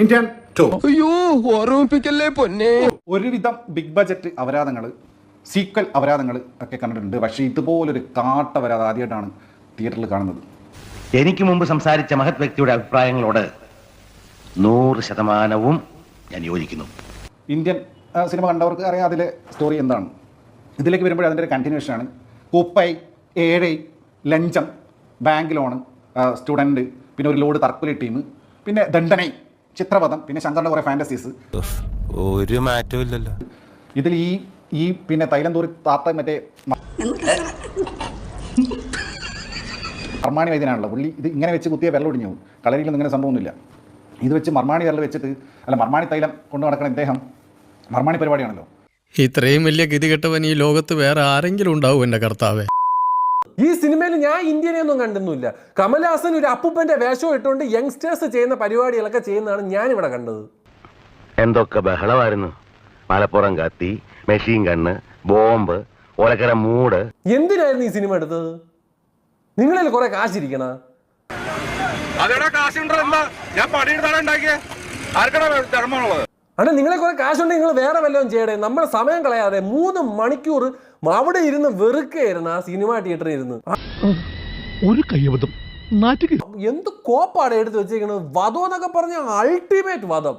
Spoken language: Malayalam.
Indian two. അയ്യോ ഓർമ്മിപ്പിക്കല്ലേ പൊന്നെ. ഒരുവിധം ബിഗ് ബജറ്റ് അപരാധങ്ങൾ, സീക്വൽ അപരാധങ്ങൾ ഒക്കെ കണ്ടിട്ടുണ്ട്. പക്ഷേ ഇതുപോലൊരു കാട്ട അപരാധം ആദ്യമായിട്ടാണ് തിയേറ്ററിൽ കാണുന്നത്. എനിക്ക് മുമ്പ് സംസാരിച്ച മഹത് വ്യക്തിയുടെ അഭിപ്രായങ്ങളോട് 100% ഞാൻ യോജിക്കുന്നു. ഇന്ത്യൻ സിനിമ കണ്ടവർക്ക് അറിയാം അതിലെ സ്റ്റോറി എന്താണ്. ഇതിലേക്ക് വരുമ്പോൾ അതിൻ്റെ ഒരു കണ്ടിന്യൂഷനാണ്. കുപ്പൈ, ഏഴൈ, ലഞ്ചം, ബാങ്ക് ലോണ്, സ്റ്റുഡൻറ്റ്, പിന്നെ ഒരു ലോഡ് തർക്കുലി ടീം, പിന്നെ ദണ്ഡനൈ, ചിത്രപഥം, പിന്നെ ശങ്കറിൻ്റെ കുറേ ഫാൻറ്റസീസ്. ഒരു മാറ്റവും ഇല്ലല്ലോ ഇതിൽ ഈ പിന്നെ തൈലന്തൂരി താത്ത മറ്റേ മർമാണി വൈദ്യനാണല്ലോ പുള്ളി. ഇത് ഇങ്ങനെ വെച്ച് കുത്തിയ വെള്ളം ഒടിഞ്ഞു പോകും. കളരിയിലൊന്നും ഇങ്ങനെ സംഭവമൊന്നുമില്ല. ഇത് വെച്ച് മർമാണി വിരൽ വെച്ചിട്ട് മർമാണി തൈലം കൊണ്ടു നടക്കുന്ന ഇദ്ദേഹം മർമാണി പരിപാടിയാണല്ലോ. ഇത്രയും വലിയ ഗതികെട്ടവൻ ഈ ലോകത്ത് വേറെ ആരെങ്കിലും ഉണ്ടാവും എൻ്റെ കർത്താവേ. ഈ സിനിമയിൽ ഞാൻ ഇന്ത്യനെ ഒന്നും കണ്ടൊന്നുമില്ല. കമൽഹാസൻ ഒരു അപ്പൂപ്പന്റെ വേഷം ഇട്ടുകൊണ്ട് യങ്സ്റ്റേഴ്സ് ചെയ്യുന്ന പരിപാടികളൊക്കെ ചെയ്യുന്നതാണ് ഞാനിവിടെ കണ്ടത്. എന്തൊക്കെ ബഹളമായിരുന്നു. മലപ്പുറം കത്തി, മെഷീൻ ഗണ്ണ്, ബോംബ്, ഓലക്കര മൂട്. എന്തിനായിരുന്നു ഈ സിനിമ എടുത്തത്? നിങ്ങളിൽ കുറെ കാശിരിക്കണ അല്ല, നിങ്ങളെ കുറെ കാശുണ്ടെങ്കിൽ നിങ്ങൾ വേറെ വല്ലതും ചെയ്യണേ. നമ്മൾ സമയം കളയാതെ 3 മണിക്കൂർ അവിടെ ഇരുന്ന് വെറുക്കായിരുന്നു ആ സിനിമ തിയേറ്ററിൽ ഇരുന്ന്. ഒരു കയ്യബദ്ധം എന്ത് കോപ്പാടെ എടുത്ത് വെച്ചേക്കണത്. വധം എന്നൊക്കെ പറഞ്ഞ അൾട്ടിമേറ്റ് വധം.